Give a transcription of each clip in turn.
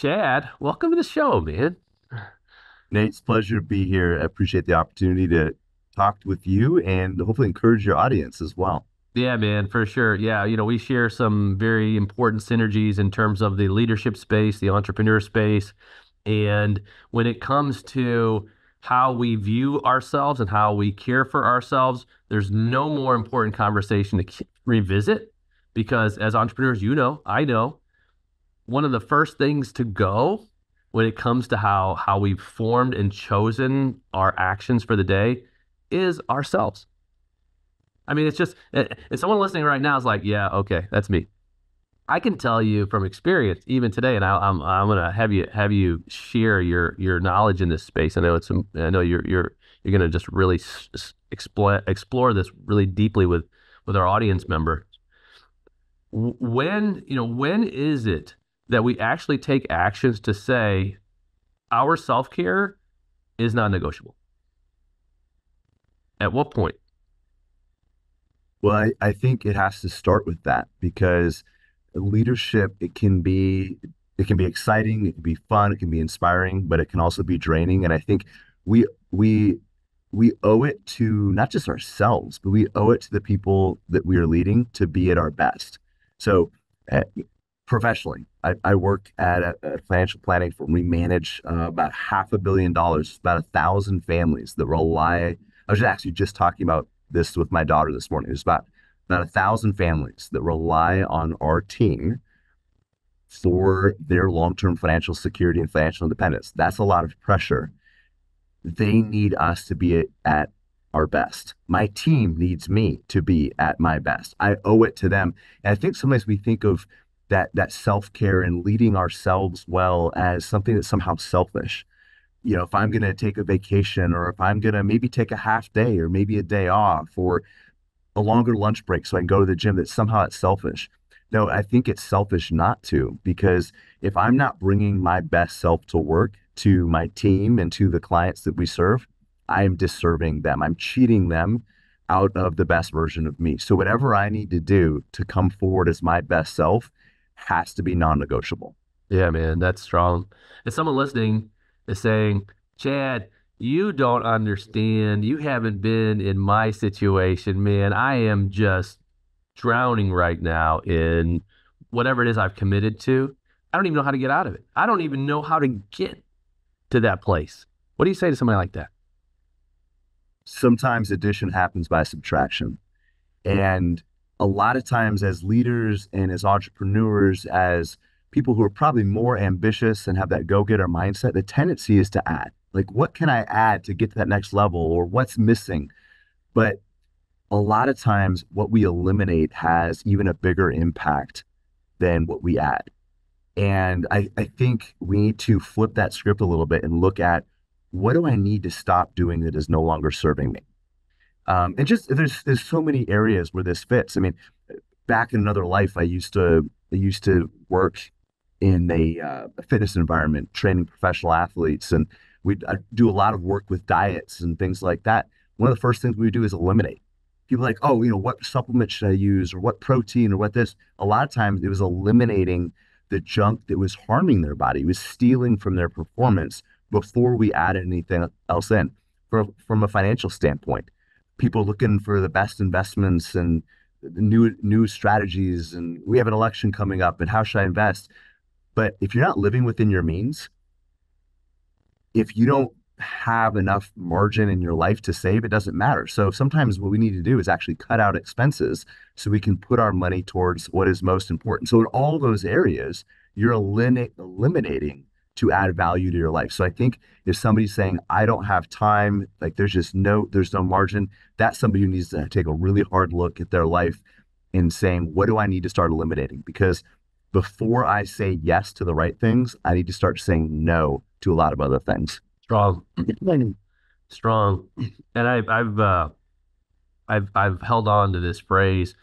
Chad, welcome to the show, man. Nate, it's a pleasure to be here. I appreciate the opportunity to talk with you and hopefully encourage your audience as well. Yeah, man, for sure. Yeah, we share some very important synergies in terms of the leadership space, the entrepreneur space. And when it comes to how we view ourselves and how we care for ourselves, there's no more important conversation to revisit because as entrepreneurs, I know, one of the first things to go when it comes to how we've formed and chosen our actions for the day is ourselves. I mean, it's just if someone listening right now is like, yeah, okay, that's me. I can tell you from experience, even today, and I'm gonna have you share your knowledge in this space. I know you're gonna just really explore this really deeply with our audience member. When is it that we actually take actions to say our self-care is non-negotiable? At what point? Well, I think it has to start with that because leadership, it can be exciting, it can be fun, it can be inspiring, but it can also be draining. And I think we we we owe it to not just ourselves, but we owe it to the people that we are leading to be at our best. So uh, professionally, I work at a financial planning firm. We manage about $500 million, about 1,000 families that rely. I was actually just talking about this with my daughter this morning. There's about 1,000 families that rely on our team for their long-term financial security and financial independence. That's a lot of pressure. They need us to be at our best. My team needs me to be at my best. I owe it to them. And I think sometimes we think of that self-care and leading ourselves well as something that's somehow selfish. If I'm going to take a vacation or if I'm going to maybe take a half day or maybe a day off or a longer lunch break so I can go to the gym, that somehow it's selfish. No, I think it's selfish not to, because if I'm not bringing my best self to work, to my team and to the clients that we serve, I am disserving them. I'm cheating them out of the best version of me. So whatever I need to do to come forward as my best self has to be non-negotiable. Yeah, man, that's strong. And someone listening is saying, Chad, you don't understand. You haven't been in my situation, man. I am just drowning right now in whatever it is I've committed to. I don't even know how to get out of it. I don't even know how to get to that place. What do you say to somebody like that? Sometimes addition happens by subtraction. And a lot of times, as leaders and as entrepreneurs, as people who are probably more ambitious and have that go-getter mindset, the tendency is to add. Like, what can I add to get to that next level, or what's missing? But a lot of times, what we eliminate has even a bigger impact than what we add. And I think we need to flip that script a little bit and look at, what do I need to stop doing that is no longer serving me? And just there's so many areas where this fits. I mean, back in another life, I used to work in a fitness environment, training professional athletes, and I do a lot of work with diets and things like that. One of the first things we do is eliminate. People are like, oh, what supplement should I use, or what protein, or what this? A lot of times, it was eliminating the junk that was harming their body, it was stealing from their performance before we added anything else in. From a financial standpoint, people looking for the best investments and new strategies, and we have an election coming up, and how should I invest? But if you're not living within your means, if you don't have enough margin in your life to save, it doesn't matter. So sometimes what we need to do is actually cut out expenses so we can put our money towards what is most important. So in all those areas, you're eliminating to add value to your life. So I think if somebody's saying, I don't have time, like there's no margin, that's somebody who needs to take a really hard look at their life and saying, what do I need to start eliminating? Because before I say yes to the right things, I need to start saying no to a lot of other things. Strong, strong. And I've held on to this phrase,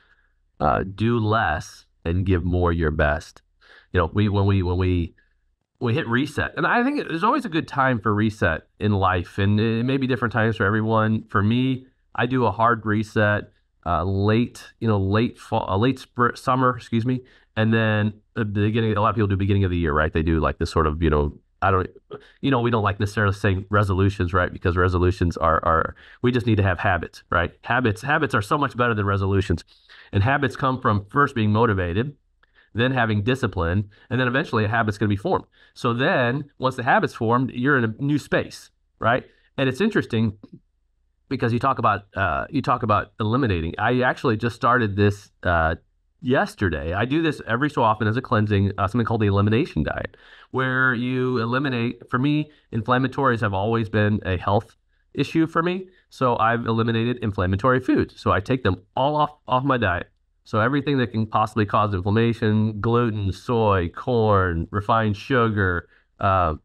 do less and give more your best. We hit reset, and I think there's always a good time for reset in life, and it may be different times for everyone. For me, I do a hard reset, late fall, summer, excuse me, And then the beginning, a lot of people do beginning of the year, right? They do like this sort of, I don't, we don't like necessarily saying resolutions, right? Because resolutions we just need to have habits, right? Habits are so much better than resolutions. And habits come from first being motivated, then having discipline, and then eventually a habit's going to be formed. So then once the habit's formed, you're in a new space, right? And it's interesting because you talk about eliminating. I actually just started this yesterday. I do this every so often as a cleansing, something called the elimination diet, where you eliminate. For me, inflammatories have always been a health issue for me, so I've eliminated inflammatory foods. So I take them all off my diet. So everything that can possibly cause inflammation, gluten, soy, corn, refined sugar, uh,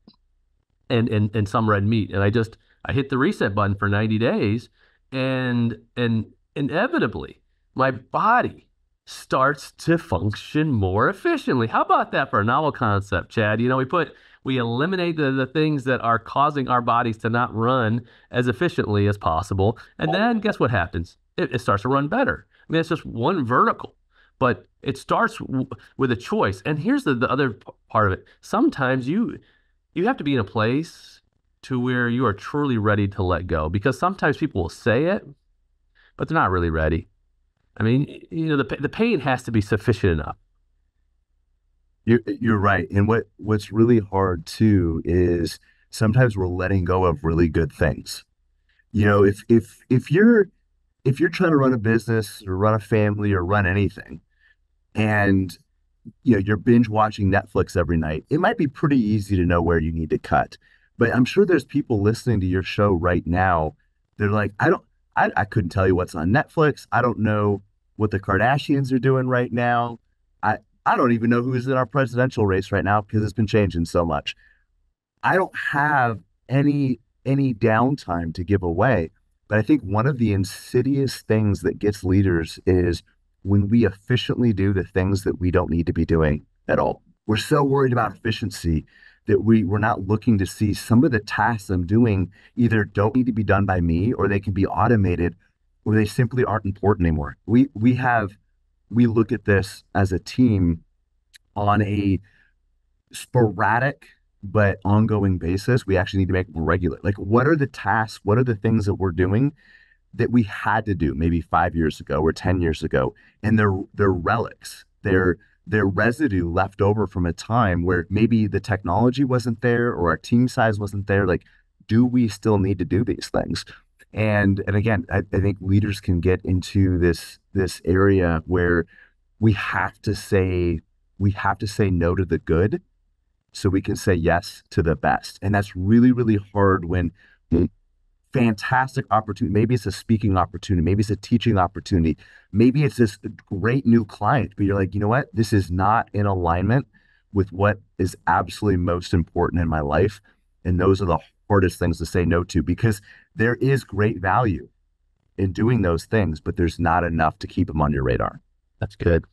and some red meat. And I hit the reset button for 90 days, and inevitably my body starts to function more efficiently. How about that for a novel concept, Chad? We eliminate the things that are causing our bodies to not run as efficiently as possible. And then guess what happens? It starts to run better. I mean, it's just one vertical, but it starts with a choice. And here's the other part of it. Sometimes you have to be in a place to where you are truly ready to let go, because sometimes people will say it, but they're not really ready. I mean, the pain has to be sufficient enough. You're right. And what's really hard too is sometimes we're letting go of really good things. If you're trying to run a business or run a family or run anything, and you're binge watching Netflix every night, it might be pretty easy to know where you need to cut. But I'm sure there's people listening to your show right now. They're like, I couldn't tell you what's on Netflix. I don't know what the Kardashians are doing right now. I, I don't even know who's in our presidential race right now because it's been changing so much. I don't have any downtime to give away. But I think one of the insidious things that gets leaders is when we efficiently do the things that we don't need to be doing at all. We're so worried about efficiency that we're not looking to see some of the tasks I'm doing either don't need to be done by me, or they can be automated, or they simply aren't important anymore. We look at this as a team on a sporadic but ongoing basis. We actually need to make it more regular. Like, what are the tasks? What are the things that we're doing that we had to do maybe 5 years ago or 10 years ago? And they're relics. They're residue left over from a time where maybe the technology wasn't there or our team size wasn't there. Like, do we still need to do these things? And again, I think leaders can get into this area where we have to say we have to say no to the good so we can say yes to the best. And that's really, really hard when fantastic opportunity, maybe it's a speaking opportunity, maybe it's a teaching opportunity, maybe it's this great new client, but you're like, you know what? This is not in alignment with what is absolutely most important in my life. And those are the hardest things to say no to, because there is great value in doing those things, but there's not enough to keep them on your radar. That's good.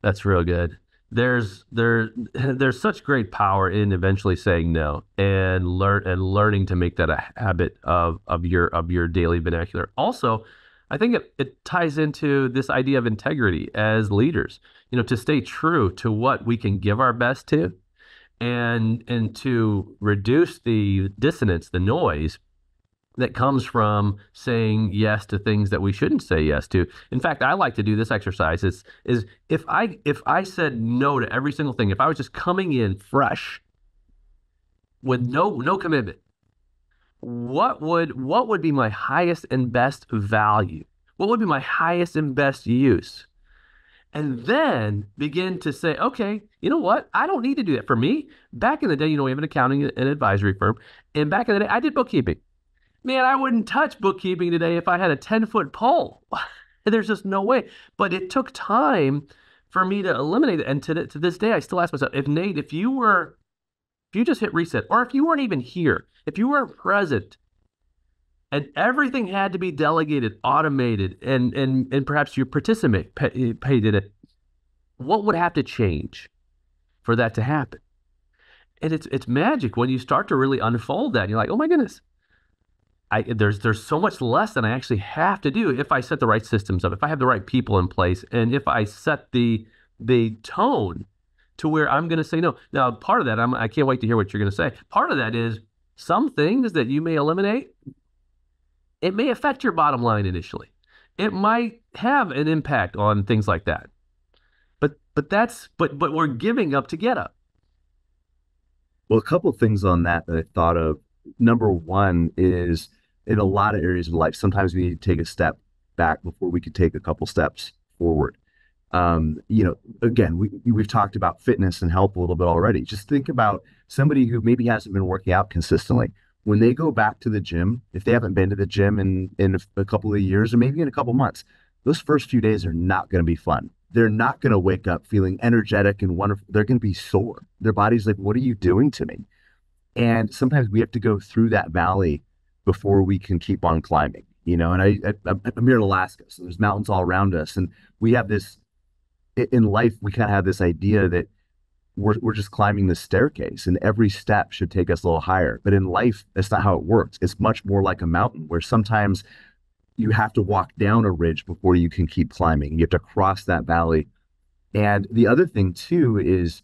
That's real good. There's such great power in eventually saying no and learning to make that a habit of your daily vernacular. Also, I think it ties into this idea of integrity as leaders, to stay true to what we can give our best to, and to reduce the dissonance, the noise that comes from saying yes to things that we shouldn't say yes to. In fact, I like to do this exercise. Is if I said no to every single thing, if I was just coming in fresh with no commitment, what would be my highest and best value? What would be my highest and best use? And then begin to say, okay, you know what? I don't need to do that. For me, back in the day, we have an accounting and advisory firm, and back in the day, I did bookkeeping. Man, I wouldn't touch bookkeeping today if I had a 10-foot pole. There's just no way. But it took time for me to eliminate it. And to this day, I still ask myself, if Nate, if you just hit reset, or if you weren't even here, if you weren't present, and everything had to be delegated, automated, and perhaps you paid in it, what would have to change for that to happen? And it's magic when you start to really unfold that. And you're like, oh my goodness. There's so much less than I actually have to do if I set the right systems up, if I have the right people in place, and if I set the tone to where I'm going to say no. Now, part of that, I can't wait to hear what you're going to say. Part of that is some things that you may eliminate, it may affect your bottom line initially. It might have an impact on things like that. But we're giving up to get up. Well, a couple of things on that that I thought of. Number one is in a lot of areas of life, sometimes we need to take a step back before we could take a couple steps forward. Again, we've talked about fitness and health a little bit already. Just think about somebody who maybe hasn't been working out consistently. When they go back to the gym, if they haven't been to the gym in a couple of years or maybe in a couple of months, those first few days are not going to be fun. They're not going to wake up feeling energetic and wonderful. They're going to be sore. Their body's like, what are you doing to me? And sometimes we have to go through that valley before we can keep on climbing, and I'm here in Alaska, so there's mountains all around us. And we have this in life, we kind of have this idea that we're just climbing the staircase and every step should take us a little higher. But in life, that's not how it works. It's much more like a mountain where sometimes you have to walk down a ridge before you can keep climbing. You have to cross that valley. And the other thing too is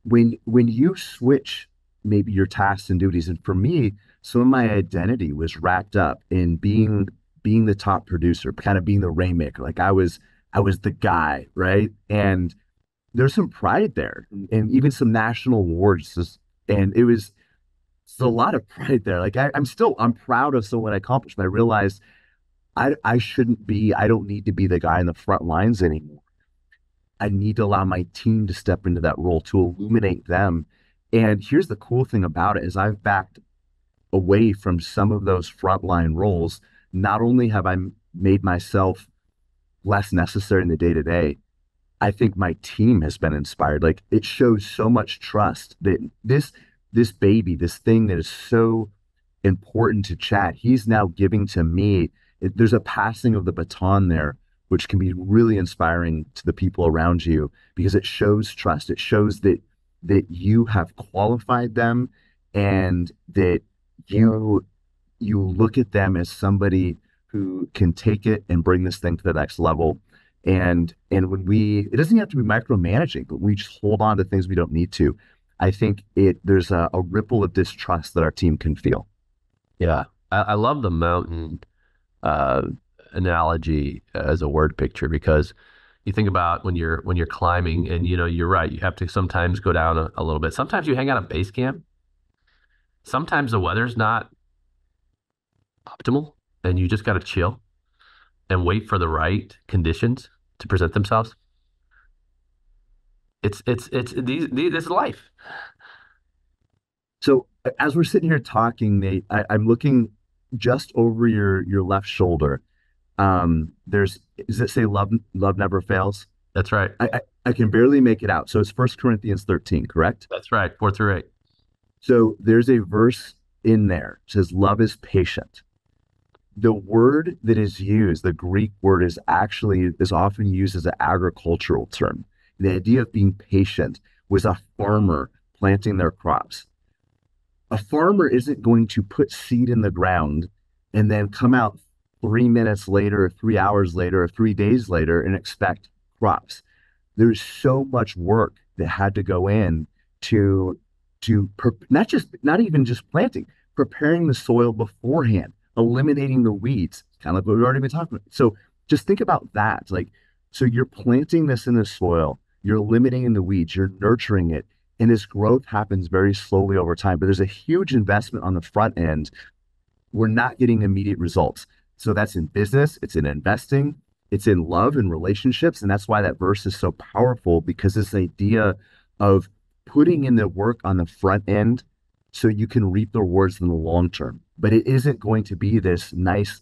when you switch maybe your tasks and duties, and for me, some of my identity was wrapped up in being the top producer, kind of being the rainmaker. Like I was the guy, right? And there's some pride there, and even some national awards. And it was it's a lot of pride there. Like I'm proud of what I accomplished, but I realized I don't need to be the guy in the front lines anymore. I need to allow my team to step into that role to illuminate them. And here's the cool thing about it is I've backed away from some of those frontline roles. Not only have I made myself less necessary in the day to day, I think my team has been inspired. Like it shows so much trust that this baby, this thing that is so important to Chad, he's now giving to me. There's a passing of the baton there, which can be really inspiring to the people around you because it shows trust. It shows that you have qualified them and that you you look at them as somebody who can take it and bring this thing to the next level. And when it doesn't have to be micromanaging, but we just hold on to things we don't need to. I think there's a ripple of distrust that our team can feel. Yeah. I love the mountain uh, analogy as a word picture because you think about when you're climbing and you're right, you have to sometimes go down a little bit. Sometimes you hang out at base camp. Sometimes the weather's not optimal and you just got to chill and wait for the right conditions to present themselves. It's these this is life. So as we're sitting here talking, Nate, I'm looking just over your left shoulder. Does it say love never fails? That's right. I can barely make it out. So it's First Corinthians 13, correct? That's right. 4 through 8. So there's a verse in there. It says love is patient. The word that is used, the Greek word is often used as an agricultural term. The idea of being patient was a farmer planting their crops. A farmer isn't going to put seed in the ground and then come out 3 minutes later, or 3 hours later, or 3 days later and expect crops. There's so much work that had to go in to not even just planting, preparing the soil beforehand, eliminating the weeds, kind of like what we've already been talking about. So just think about that. Like, so you're planting this in the soil, you're eliminating the weeds, you're nurturing it, and this growth happens very slowly over time. But there's a huge investment on the front end. We're not getting immediate results. So that's in business, it's in investing, it's in love and relationships. And that's why that verse is so powerful, because this idea of putting in the work on the front end so you can reap the rewards in the long term. But it isn't going to be this nice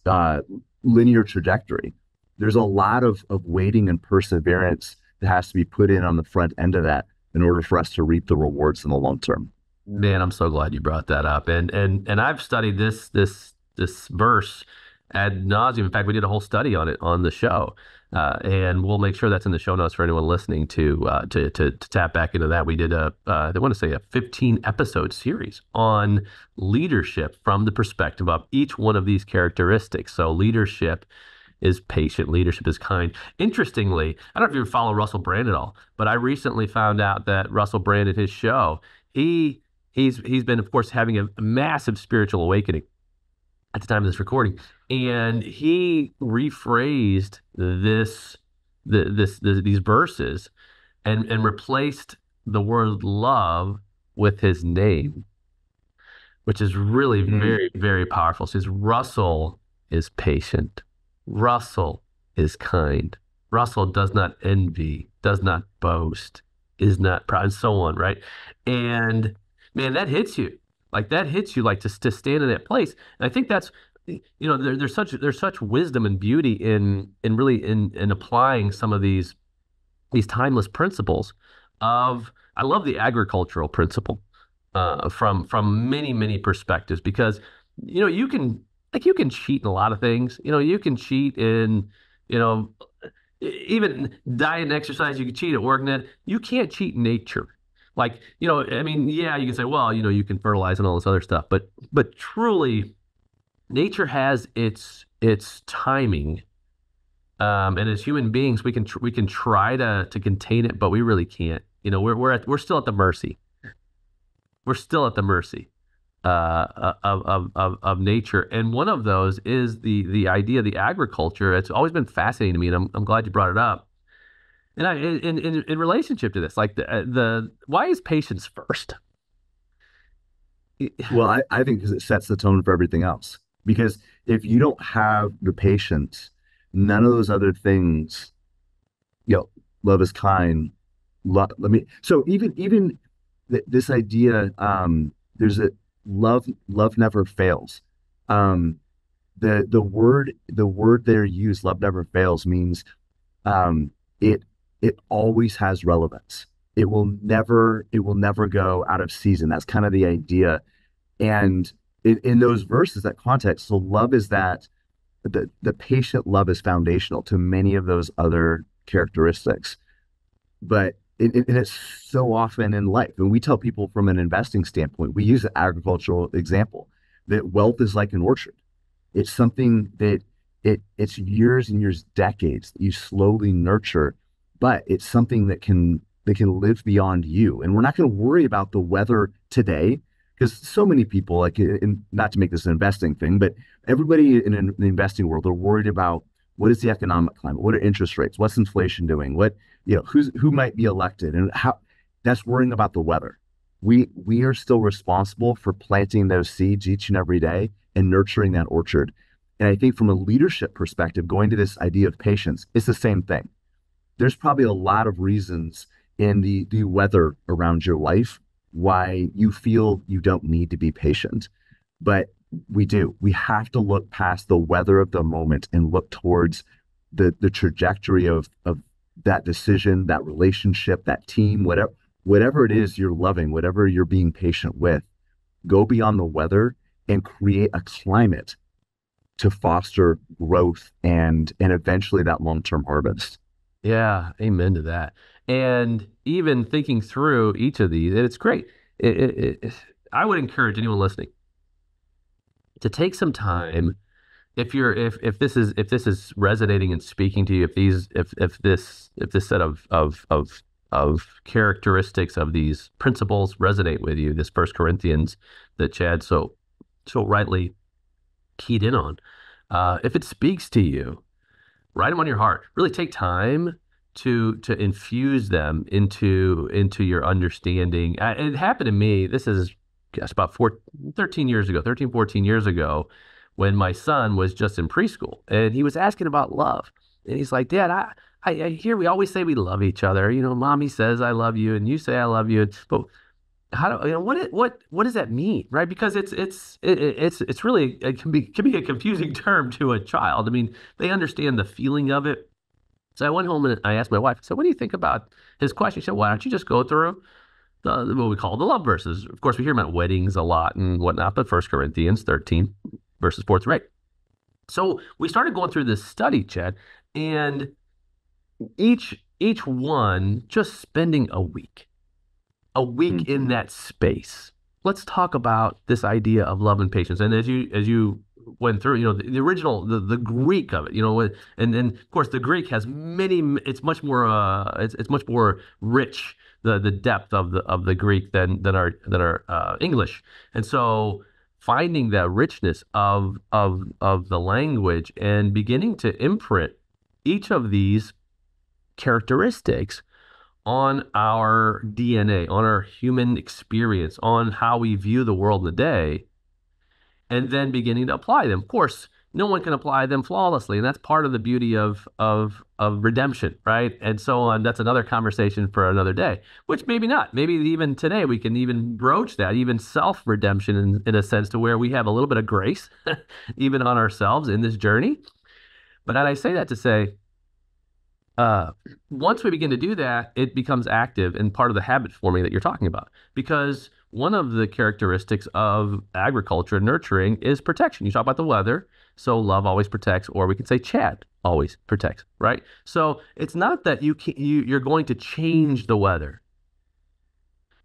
uh, linear trajectory. There's a lot of waiting and perseverance that has to be put in on the front end of that in order for us to reap the rewards in the long term. Man, I'm so glad you brought that up. And I've studied this verse ad nauseum. In fact, we did a whole study on it on the show. And we'll make sure that's in the show notes for anyone listening to tap back into that. We did I want to say a 15 episode series on leadership from the perspective of each one of these characteristics. So leadership is patient, leadership is kind. Interestingly, I don't know if you follow Russell Brand at all, but I recently found out that Russell Brand at his show, he he's been, of course, having a massive spiritual awakening at the time of this recording, and he rephrased these verses and replaced the word love with his name, which is really Mm. very, very powerful. It says Russell is patient. Russell is kind. Russell does not envy, does not boast, is not proud, and so on, right? And man, that hits you. Like that hits you like to stand in that place. And I think that's there's such wisdom and beauty in really in applying some of these timeless principles of I love the agricultural principle from many many perspectives because you can cheat in a lot of things. You can cheat in you know even diet and exercise. You can cheat at work. And that you can't cheat nature. Like I mean, yeah, you can say, well, you can fertilize and all this other stuff, but truly, nature has its timing. And as human beings, we can try to contain it, but we really can't. We're still at the mercy. We're still at the mercy of nature. And one of those is the idea of the agriculture. It's always been fascinating to me, and I'm glad you brought it up. And in relationship to this, like the why is patience first? Well, I think because it sets the tone for everything else. Because if you don't have the patience, none of those other things, love is kind. Let me. So even this idea, there's a love never fails. Um, the word they're used, love never fails, means um, it it always has relevance. It will never go out of season. That's kind of the idea. And in those verses, that context, so love is that the patient love is foundational to many of those other characteristics. But and it's so often in life, and we tell people from an investing standpoint, we use an agricultural example that wealth is like an orchard. It's something that it's years and years, decades that you slowly nurture, but it's something that can live beyond you. And we're not going to worry about the weather today because so many people, like, not to make this an investing thing, but everybody in the investing world are worried about what is the economic climate, what are interest rates, what's inflation doing, who might be elected, and how. That's worrying about the weather. We are still responsible for planting those seeds each and every day and nurturing that orchard. And I think from a leadership perspective, going to this idea of patience, it's the same thing. There's probably a lot of reasons in the weather around your life why you feel you don't need to be patient. But we do. We have to look past the weather of the moment and look towards the trajectory of that decision, that relationship, that team, whatever it is you're loving, whatever you're being patient with. Go beyond the weather and create a climate to foster growth and eventually that long-term harvest. Yeah, amen to that. And even thinking through each of these, and it's great. I would encourage anyone listening to take some time if this is resonating and speaking to you, if this set of characteristics of these principles resonate with you, this First Corinthians that Chad so rightly keyed in on, if it speaks to you, write them on your heart. Really take time to infuse them into your understanding. It happened to me. This is, gosh, about 13 years ago, 13, 14 years ago, when my son was just in preschool and he was asking about love. And he's like, Dad, I hear we always say we love each other. Mommy says I love you and you say I love you. But how do what does that mean, right? Because it's really, it can be a confusing term to a child. I mean, they understand the feeling of it. So I went home and I asked my wife, I said, what do you think about his question? She said, why don't you just go through what we call the love verses? Of course, we hear about weddings a lot and whatnot, but First Corinthians 13 verses 4 through 8. So we started going through this study, Chad, and each one just spending a week in Mhm. that space. Let's talk about this idea of love and patience. And as you went through, the original, the Greek of it, and of course the Greek has many, it's much more, it's much more rich, the depth of the Greek than our English. And so finding that richness of the language and beginning to imprint each of these characteristics on our DNA, on our human experience, on how we view the world and the day, and then beginning to apply them. Of course, no one can apply them flawlessly, and that's part of the beauty of redemption, right? And so on. That's another conversation for another day, which maybe not. Maybe even today we can even broach that, even self-redemption in a sense to where we have a little bit of grace even on ourselves in this journey. But I say that to say, uh, once we begin to do that, it becomes active and part of the habit forming that you're talking about. Because one of the characteristics of agriculture and nurturing is protection. You talk about the weather, so love always protects, or we could say Chad always protects, right? So it's not that you're going to change the weather,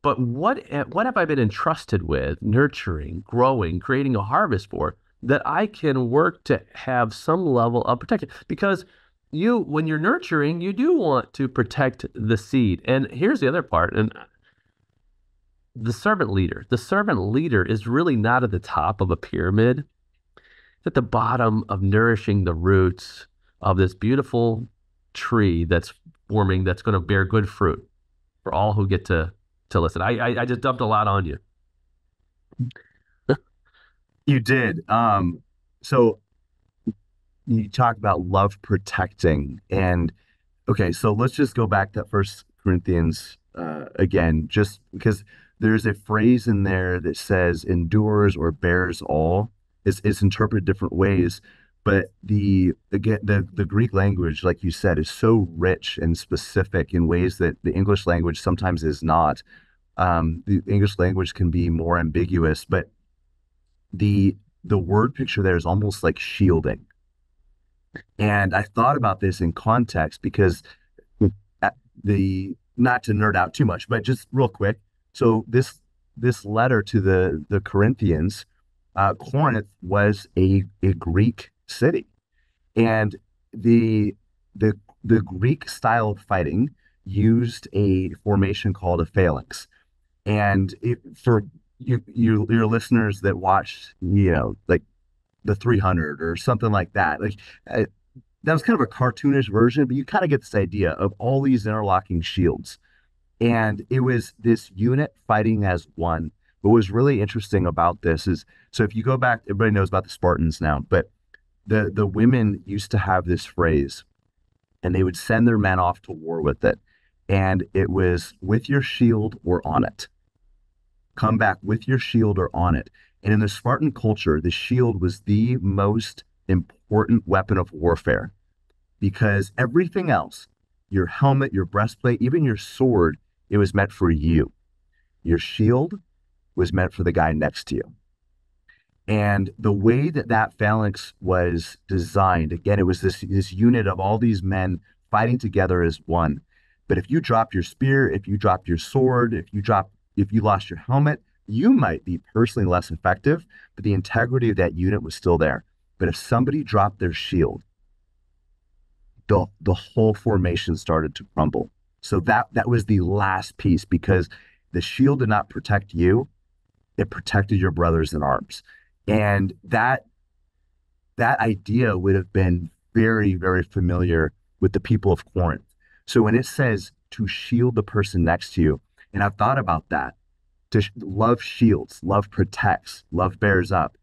but what have I been entrusted with, nurturing, growing, creating a harvest for that I can work to have some level of protection? Because when you're nurturing, you do want to protect the seed. And here's the other part, and the servant leader. The servant leader is really not at the top of a pyramid. It's at the bottom of nourishing the roots of this beautiful tree that's forming, that's going to bear good fruit for all who get to listen. I just dumped a lot on you. You did. So you talk about love protecting, and okay, so let's just go back to First Corinthians again, just because there's a phrase in there that says endures or bears all. It's interpreted different ways, but the Greek language, like you said, is so rich and specific in ways that the English language sometimes is not. The English language can be more ambiguous, but the word picture there is almost like shielding. And I thought about this in context because the not to nerd out too much, but just real quick. So this letter to the Corinthians, Corinth was a Greek city, and the the Greek style of fighting used a formation called a phalanx. And for your listeners that watched, like the 300 or something like that, like that was kind of a cartoonish version, but you kind of get this idea of all these interlocking shields. And it was this unit fighting as one. What was really interesting about this is, so if you go back, everybody knows about the Spartans now, but the women used to have this phrase, and they would send their men off to war with it. And it was with your shield or on it. Come back with your shield or on it. And in the Spartan culture, the shield was the most important weapon of warfare because everything else, your helmet, your breastplate, even your sword, it was meant for you. Your shield was meant for the guy next to you. And the way that that phalanx was designed, again, it was this unit of all these men fighting together as one. But if you drop your spear, if you drop your sword, if you lost your helmet, you might be personally less effective, but the integrity of that unit was still there. But if somebody dropped their shield, the whole formation started to crumble. So that was the last piece because the shield did not protect you, it protected your brothers in arms. And that idea would have been very, very familiar with the people of Corinth. So when it says to shield the person next to you, and I've thought about that, love shields, love protects, love bears up,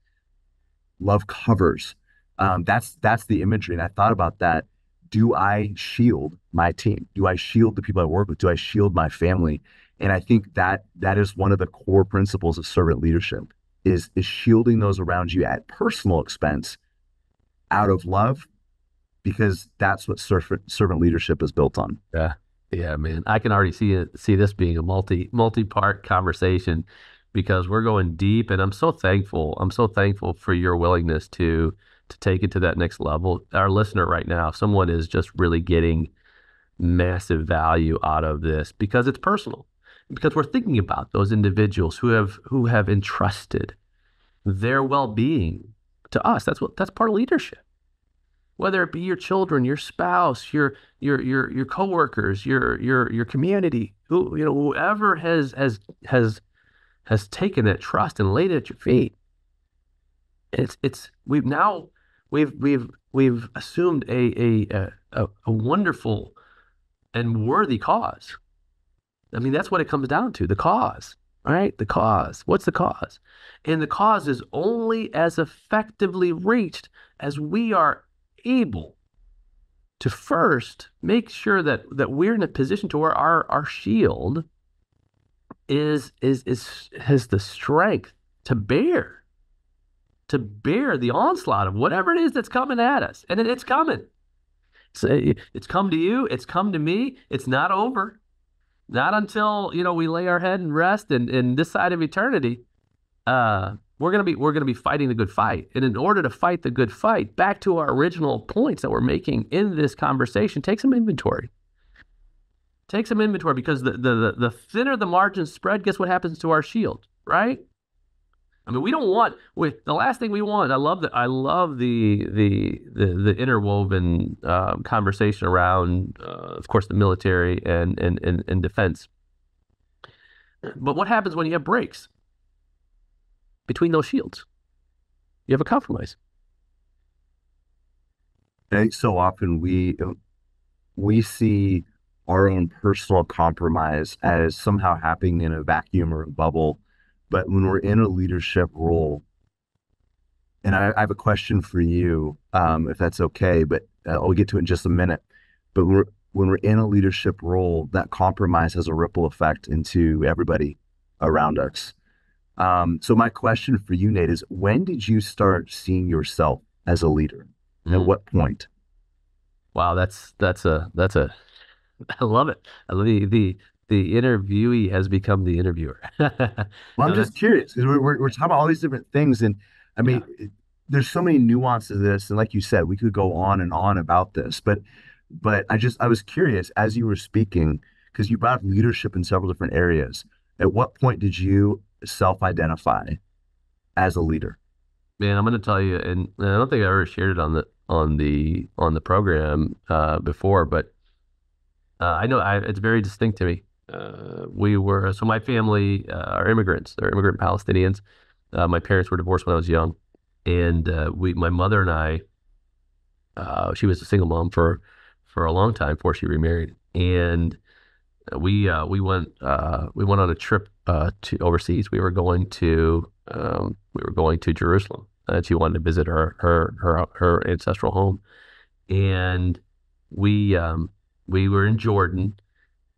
love covers. That's the imagery. And I thought about that. Do I shield my team? Do I shield the people I work with? Do I shield my family? And I think that is one of the core principles of servant leadership is shielding those around you at personal expense out of love, because that's what servant leadership is built on. Yeah. Yeah, man. I can already see this being a multi-part conversation because we're going deep and I'm so thankful. I'm so thankful for your willingness to take it to that next level. Our listener right now, someone is just really getting massive value out of this because it's personal. Because we're thinking about those individuals who have entrusted their well-being to us. That's part of leadership. Whether it be your children, your spouse, your coworkers, your community, whoever has taken that trust and laid it at your feet. It's we've assumed a wonderful and worthy cause. I mean, that's what it comes down to, the cause, right? The cause. What's the cause? And the cause is only as effectively reached as we are able to first make sure that we're in a position to where our shield is has the strength to bear the onslaught of whatever it is that's coming at us. And it's coming. It's come to you, it's come to me. It's not over. Not until, we lay our head and rest and this side of eternity. We're gonna be fighting the good fight. And in order to fight the good fight, back to our original points that we're making in this conversation, take some inventory. Take some inventory, because the thinner the margins spread, guess what happens to our shield, right? I mean, we don't want the last thing we want. I love the interwoven conversation around, of course, the military and defense. But what happens when you have breaks between those shields? You have a compromise. And so often we see our own personal compromise as somehow happening in a vacuum or a bubble. But when we're in a leadership role, and I have a question for you, if that's okay, but I'll get to it in just a minute. But when we're in a leadership role, that compromise has a ripple effect into everybody around us. So my question for you, Nate, is when did you start seeing yourself as a leader? At Mm. what point? Wow, that's a I love it. I love the interviewee has become the interviewer. Well, I'm No, just that's curious because we're talking about all these different things, and I yeah. mean, there's so many nuances to this, and like you said, we could go on and on about this, but I was curious as you were speaking because you brought up leadership in several different areas. At what point did you self-identify as a leader? Man, I'm going to tell you, and I don't think I ever shared it on the program before, but I know it's very distinct to me. My family are immigrants. They're immigrant Palestinians. My parents were divorced when I was young, and my mother and I, she was a single mom for a long time before she remarried, and we went on a trip to overseas. We were going to Jerusalem, and she wanted to visit her ancestral home, and we were in Jordan,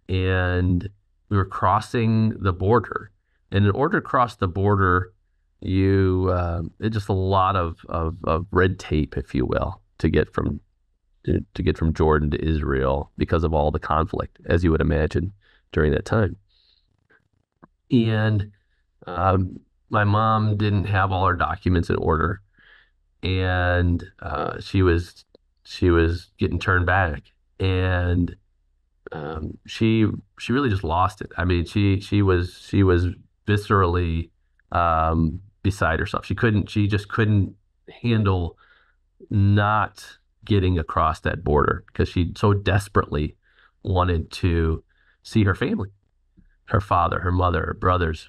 and we were crossing the border. And in order to cross the border, it's just a lot of red tape, if you will, to get from Jordan to Israel because of all the conflict, as you would imagine, during that time. And um, my mom didn't have all her documents in order, and she was getting turned back, and she really just lost it. I mean, she was viscerally beside herself. She just couldn't handle not getting across that border because she so desperately wanted to see her family, her father, her mother, her brothers,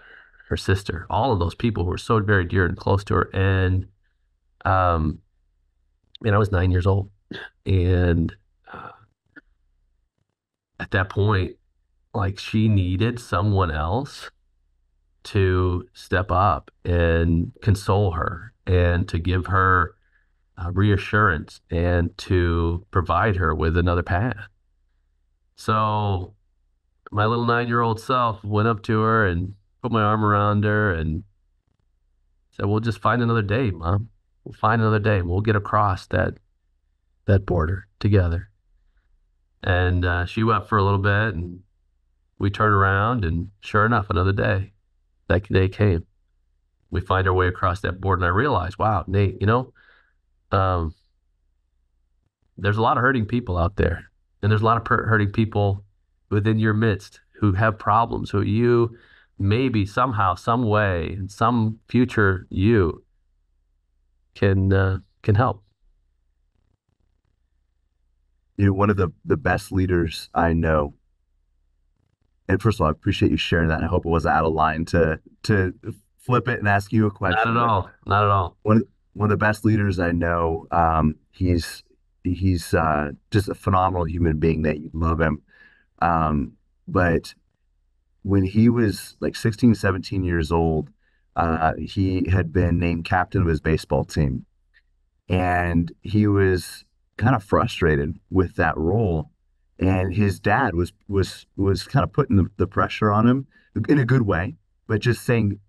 her sister, all of those people who were so very dear and close to her. Um, and I was 9 years old, and uh, at that point, like she needed someone else to step up and console her and to give her reassurance and to provide her with another path. So my little 9-year-old self went up to her and put my arm around her and said, "We'll just find another day, Mom. We'll find another day. We'll get across that border together." And she wept for a little bit, and we turned around, and sure enough, another day. That day came. We find our way across that border, and I realized, wow, Nate, um, there's a lot of hurting people out there, and there's a lot of hurting people within your midst who have problems, who you maybe somehow, some way, in some future you can help. You know, one of the best leaders I know, and first of all, I appreciate you sharing that. And I hope it wasn't out of line to flip it and ask you a Not question. at But all. Not at all. one of the best leaders I know, he's just a phenomenal human being that you love him. But when he was like 16, 17 years old, he had been named captain of his baseball team. And he was kind of frustrated with that role. And his dad was kind of putting the pressure on him in a good way, but just saying,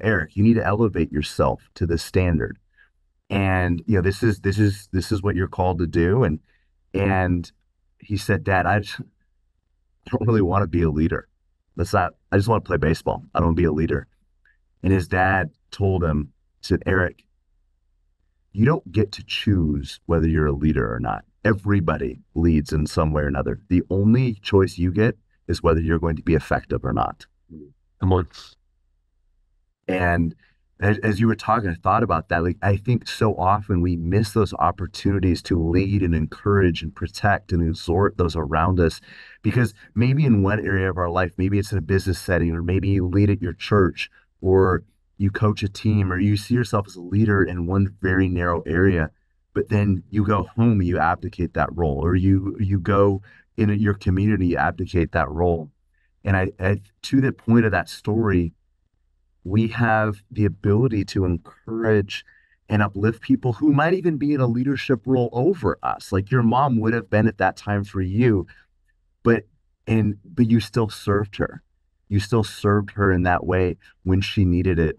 Eric, you need to elevate yourself to this standard. And this is what you're called to do. And he said, Dad, I don't really want to be a leader. That's not, I just want to play baseball. I don't want to be a leader. And his dad told him, said, Eric, you don't get to choose whether you're a leader or not. Everybody leads in some way or another. The only choice you get is whether you're going to be effective or not. Come on. And as you were talking, I thought about that. Like, I think so often we miss those opportunities to lead and encourage and protect and exhort those around us because maybe in one area of our life, maybe it's in a business setting, or maybe you lead at your church, or you coach a team, or you see yourself as a leader in one very narrow area. But then you go home and you abdicate that role, or you go in your community, you abdicate that role. And I to the point of that story, we have the ability to encourage and uplift people who might even be in a leadership role over us. Like your mom would have been at that time for you, but but you still served her. You still served her in that way when she needed it.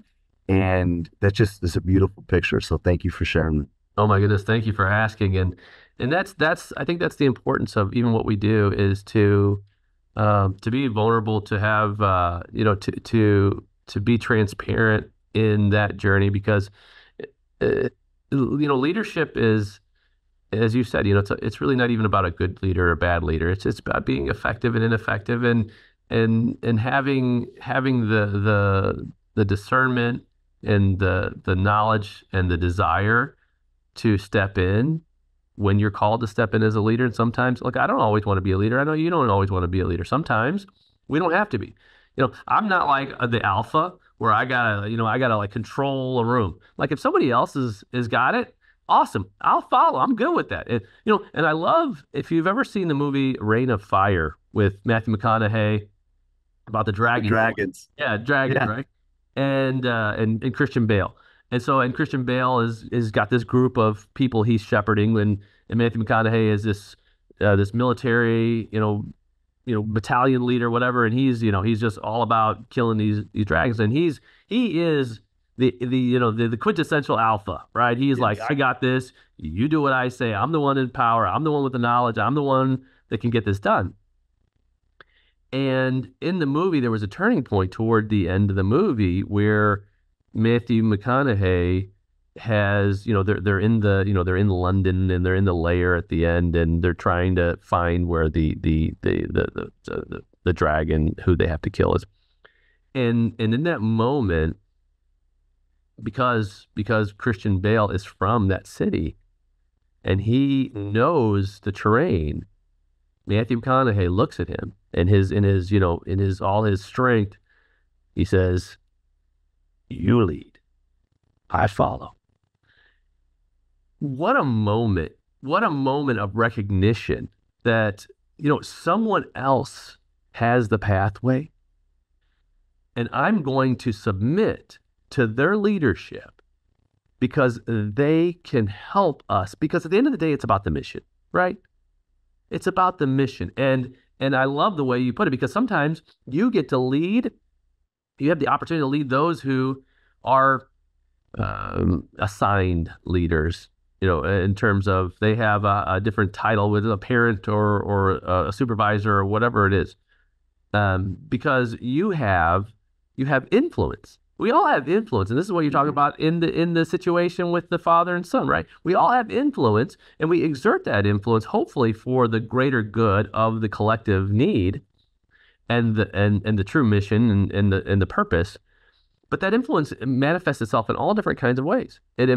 And that's just this a beautiful picture. So thank you for sharing. Oh my goodness, thank you for asking. And that's I think that's the importance of even what we do is to be vulnerable, to have to be transparent in that journey because leadership is, as you said, it's really not even about a good leader or a bad leader. It's about being effective and ineffective and having the discernment and the knowledge and the desire to step in when you're called to step in as a leader. And sometimes, look, I don't always want to be a leader. I know you don't always want to be a leader. Sometimes we don't have to be. I'm not like the alpha where I gotta like control a room. Like if somebody else is got it, awesome. I'll follow. I'm good with that. And I love if you've ever seen the movie Reign of Fire with Matthew McConaughey about the The dragons. dragons. Yeah, dragons, Yeah. right? And Christian Bale. And Christian Bale is got this group of people he's shepherding, and Matthew McConaughey is this military, battalion leader, whatever, and he's just all about killing these dragons, and he is the quintessential alpha, right? He's like, Yes. I got this. You do what I say. I'm the one in power. I'm the one with the knowledge. I'm the one that can get this done. And in the movie, there was a turning point toward the end of the movie where Matthew McConaughey has, they're in they're in London and they're in the lair at the end and they're trying to find where the dragon who they have to kill is. And in that moment, because Christian Bale is from that city and he knows the terrain, Matthew McConaughey looks at him and in his all his strength, he says, "You lead, I follow." What a moment. What a moment of recognition that, someone else has the pathway and I'm going to submit to their leadership because they can help us. Because at the end of the day, it's about the mission, right? It's about the mission. And I love the way you put it because sometimes you get to lead, you have the opportunity to lead those who are assigned leaders, in terms of they have a different title with a parent or a supervisor or whatever it is. Because you have influence. We all have influence, and this is what you're talking about in the situation with the father and son, right? We all have influence, and we exert that influence, hopefully for the greater good of the collective need and the true mission and the purpose. But that influence manifests itself in all different kinds of ways. It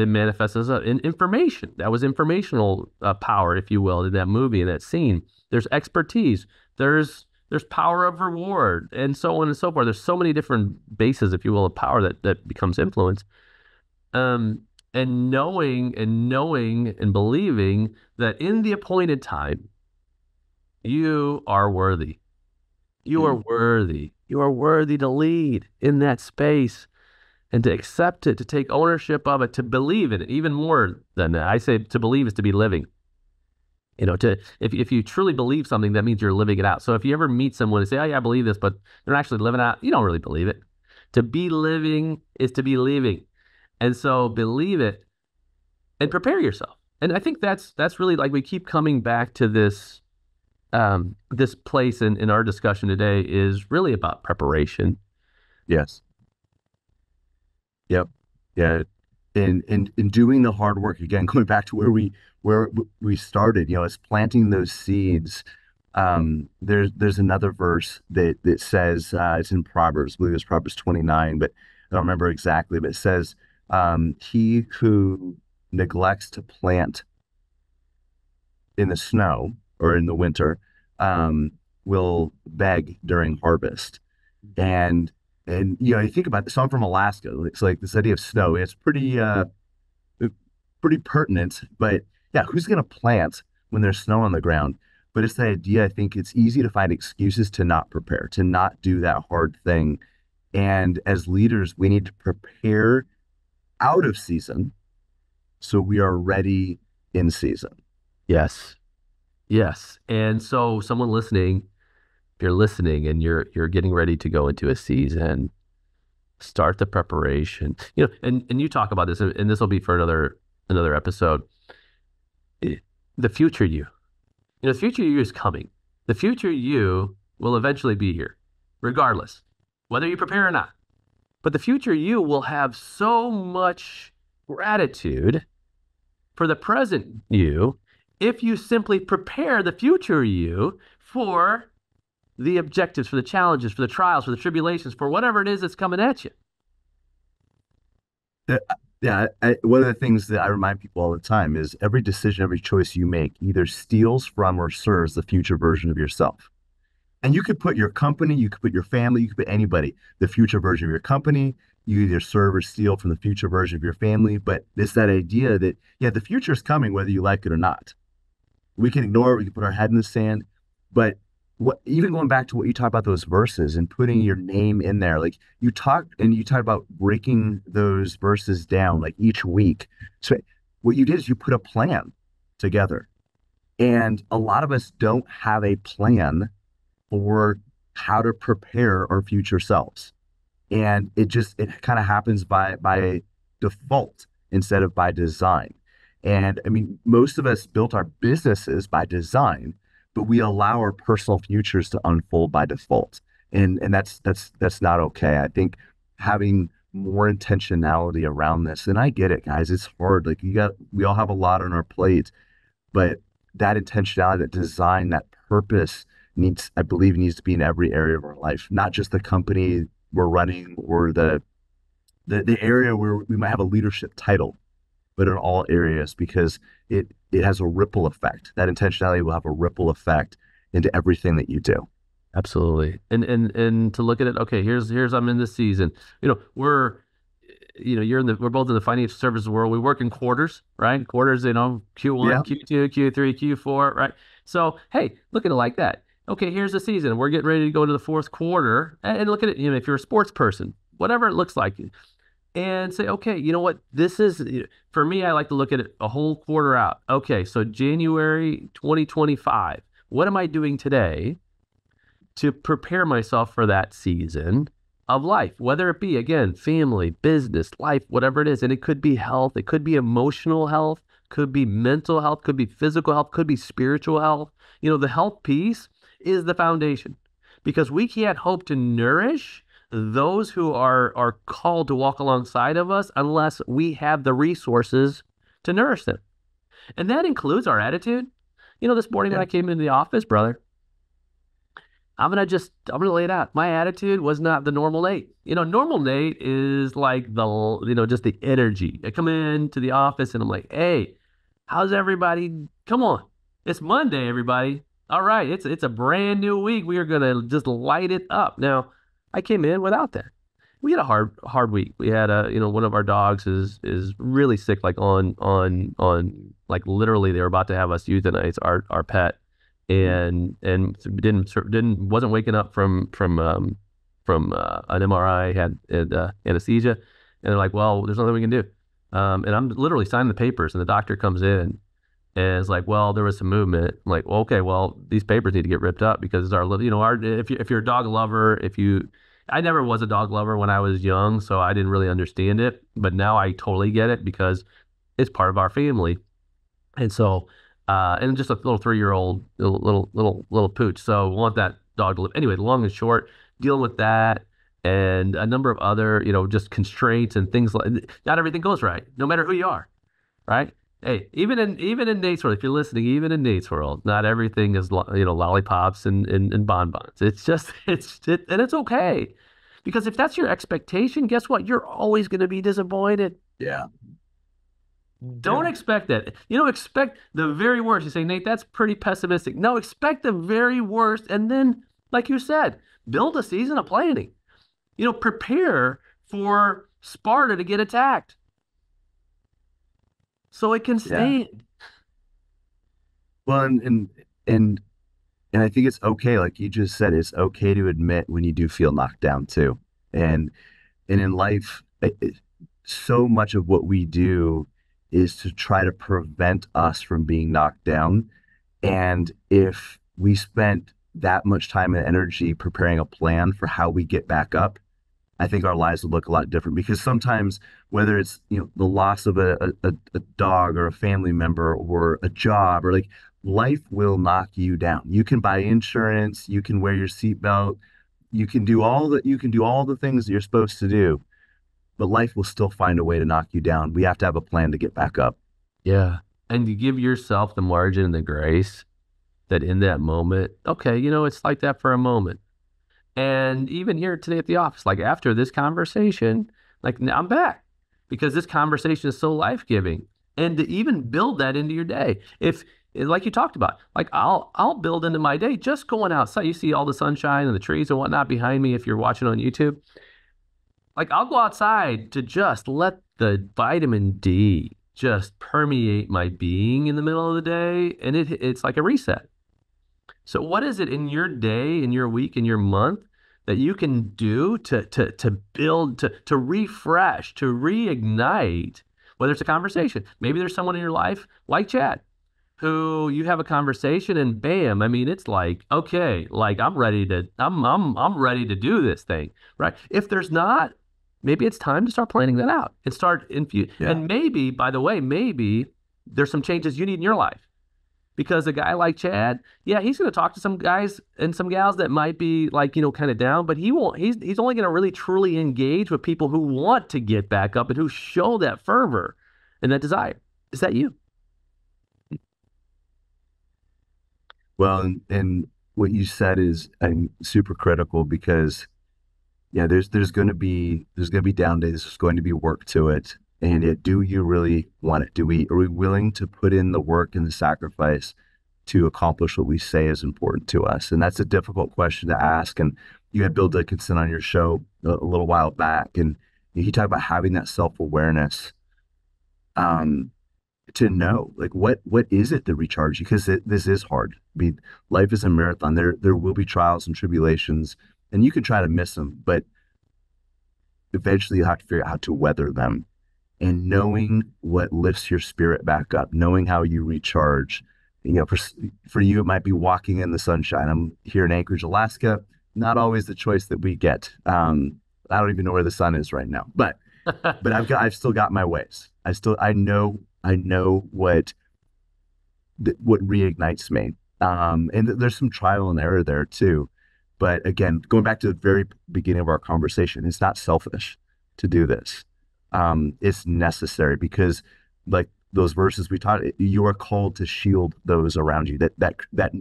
manifests in information. That was informational power, if you will, in that movie, in that scene. There's expertise. There's power of reward, and so on and so forth. There's so many different bases, if you will, of power that becomes influence. Um, and knowing and believing that in the appointed time, you are worthy. You are Mm. worthy. You are worthy to lead in that space and to accept it, to take ownership of it, to believe in it. Even more than that, I say to believe is to be living. To if you truly believe something, that means you're living it out. So if you ever meet someone and say, "Oh yeah, I believe this," but they're actually living out, you don't really believe it. To be living is to be leaving. And so believe it and prepare yourself. And I think that's really like we keep coming back to this place in our discussion today is really about preparation. Yes. Yep. Yeah. And doing the hard work again, going back to where we started, it's planting those seeds. There's another verse that says it's in Proverbs, I believe it's Proverbs 29, but I don't remember exactly, but it says, he who neglects to plant in the snow or in the winter, will beg during harvest. And you think about this. So I'm from Alaska. It's like this idea of snow. It's pretty pertinent. But yeah, who's going to plant when there's snow on the ground? But it's the idea. I think it's easy to find excuses to not prepare, to not do that hard thing. And as leaders, we need to prepare out of season so we are ready in season. Yes. Yes. And so someone listening, if you're listening and you're getting ready to go into a season, start the preparation. And you talk about this, and this will be for another episode. Eh, The future you. The future you is coming. The future you will eventually be here, regardless, whether you prepare or not. But the future you will have so much gratitude for the present you if you simply prepare the future you for the objectives, for the challenges, for the trials, for the tribulations, for whatever it is that's coming at you. Uh, Yeah, one of the things that I remind people all the time is every decision, every choice you make either steals from or serves the future version of yourself. And you could put your company, you could put your family, you could put anybody, the future version of your company. You either serve or steal from the future version of your family. But it's that idea that, yeah, the future is coming whether you like it or not. We can ignore it, we can put our head in the sand. But even going back to what you talk about those verses and putting your name in there, like you talk about breaking those verses down like each week. So what you did is you put a plan together. And a lot of us don't have a plan for how to prepare our future selves. And it kind of happens by default instead of by design. And I mean, most of us built our businesses by design, but we allow our personal futures to unfold by default. And that's not okay. I think having more intentionality around this, and I get it, guys, it's hard. Like we all have a lot on our plate, but that intentionality, that design, that purpose I believe, needs to be in every area of our life, not just the company we're running or the area where we might have a leadership title, but in all areas because it has a ripple effect. That intentionality will have a ripple effect into everything that you do. Absolutely. And to look at it, okay, here's I'm in this season. We're both in the financial services world. We work in quarters, right? Quarters, Q1, Yeah. Q2, Q3, Q4, right? So, hey, look at it like that. Okay, here's the season. We're getting ready to go into the fourth quarter. And look at it, if you're a sports person, whatever it looks like, and say, okay, you know what? This is, for me, I like to look at it a whole quarter out. Okay, so January 2025, what am I doing today to prepare myself for that season of life, whether it be, again, family, business, life, whatever it is. And it could be health, it could be emotional health, could be mental health, could be physical health, could be spiritual health. The health piece is the foundation because we can't hope to nourish those who are called to walk alongside of us unless we have the resources to nourish them. And that includes our attitude. This morning when Yeah. I came into the office, brother, I'm gonna lay it out. My attitude was not the normal Nate. Normal Nate is like just the energy. I come in to the office and I'm like, hey, how's everybody? Come on. It's Monday, everybody. All right, it's a brand new week. We are gonna just light it up. Now, I came in without that. We had a hard week. We had one of our dogs is really sick, like on like literally they were about to have us euthanize our pet, and didn't wasn't waking up from an MRI, had anesthesia, and they're like, well, there's nothing we can do. And I'm literally signing the papers, and the doctor comes in and it's like, well, there was some movement. I'm like, well, okay, well, these papers need to get ripped up because our if you're a dog lover, I never was a dog lover when I was young, so I didn't really understand it, but now I totally get it because it's part of our family. And so, and just a little 3-year-old little pooch. So want that dog to live. Anyway, long and short, dealing with that and a number of other, just constraints and things like not everything goes right, no matter who you are, right? Hey, even in Nate's world, if you're listening, even in Nate's world, not everything is lollipops and bonbons. It's just and it's okay. Because if that's your expectation, guess what? You're always going to be disappointed. Yeah. Don't expect that. Expect the very worst. You say, Nate, that's pretty pessimistic. No, expect the very worst. And then, like you said, build a season of planning. Prepare for Sparta to get attacked so it can Yeah. stand. Well, and I think it's okay, like you just said, it's okay to admit when you do feel knocked down too. And in life, so much of what we do is to try to prevent us from being knocked down. And if we spent that much time and energy preparing a plan for how we get back up, I think our lives would look a lot different because sometimes whether it's the loss of a dog or a family member or a job or like life will knock you down. You can buy insurance, you can wear your seatbelt, you can do all the things that you're supposed to do, but life will still find a way to knock you down. We have to have a plan to get back up. Yeah. And you give yourself the margin and the grace that in that moment, okay, it's like that for a moment. And even here today at the office, like after this conversation, like now I'm back because this conversation is so life-giving. And to even build that into your day. If like you talked about, like I'll build into my day just going outside. You see all the sunshine and the trees and whatnot behind me if you're watching on YouTube. Like I'll go outside to just let the vitamin D just permeate my being in the middle of the day, and it's like a reset. So what is it in your day, in your week, in your month that you can do to build, to refresh, to reignite, whether it's a conversation. Maybe there's someone in your life like Chad, who you have a conversation and bam, I mean, it's like, okay, like I'm ready to do this thing, right? If there's not, maybe it's time to start planning that out and start infuse. Yeah. And maybe, by the way, maybe there's some changes you need in your life. Because a guy like Chad, yeah, he's going to talk to some guys and some gals that might be like, kind of down, but he won't, he's only going to really truly engage with people who want to get back up and who show that fervor and that desire. Is that you? Well, and what you said is super critical because yeah, there's going to be down days. There's going to be work to it. And yet, do you really want it? Are we willing to put in the work and the sacrifice to accomplish what we say is important to us? And that's a difficult question to ask. And you had Bill Dickinson on your show a little while back, and he talked about having that self-awareness um, to know like what is it that recharges you? Because this is hard. I mean, life is a marathon. There will be trials and tribulations, and you can try to miss them, but eventually you have to figure out how to weather them and knowing what lifts your spirit back up, knowing how you recharge. For you, it might be walking in the sunshine. I'm here in Anchorage, Alaska. Not always the choice that we get. I don't even know where the sun is right now, but I've still got my ways. I know what reignites me. And there's some trial and error there too. But again, going back to the very beginning of our conversation, it's not selfish to do this. It's necessary because, like those verses we taught, you are called to shield those around you. That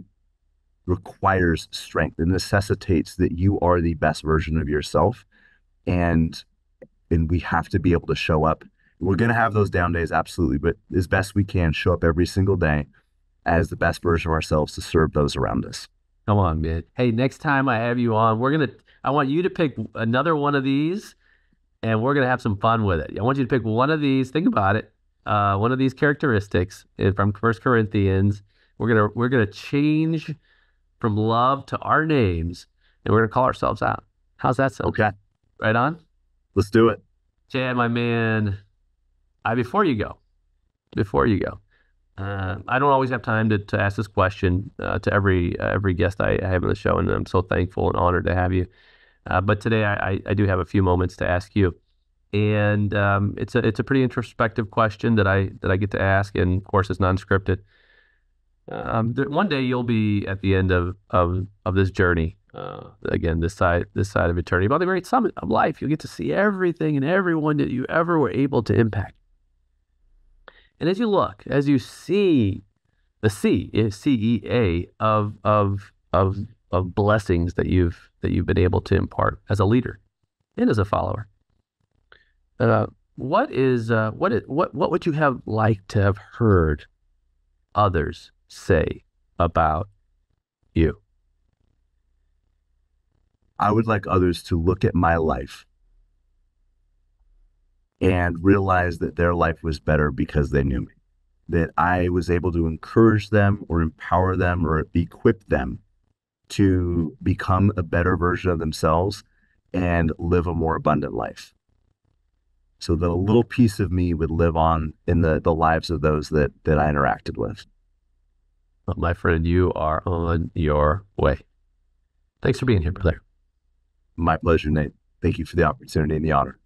requires strength. It necessitates that you are the best version of yourself. And we have to be able to show up. We're going to have those down days, absolutely, but as best we can, show up every single day as the best version of ourselves to serve those around us. Come on, man. Hey, next time I have you on, I want you to pick another one of these and we're gonna have some fun with it. I want you to pick one of these. Think about it. One of these characteristics from First Corinthians. We're gonna change from love to our names, and we're gonna call ourselves out. How's that sound? Okay, Right on, let's do it. Chad, my man. I before you go. I don't always have time to ask this question to every guest I have on the show, and I'm so thankful and honored to have you. But today I do have a few moments to ask you. And it's a pretty introspective question that I get to ask, and of course it's non-scripted. One day you'll be at the end of this journey. Again, this side of eternity, but on the very summit of life, you'll get to see everything and everyone that you ever were able to impact. And as you see the CEA of blessings that you've been able to impart as a leader and as a follower. What would you have liked to have heard others say about you? I would like others to look at my life and realize that their life was better because they knew me, that I was able to encourage them or empower them or equip them to become a better version of themselves and live a more abundant life. So that a little piece of me would live on in the lives of those that I interacted with. Well, my friend, you are on your way. Thanks for being here, brother. My pleasure, Nate. Thank you for the opportunity and the honor.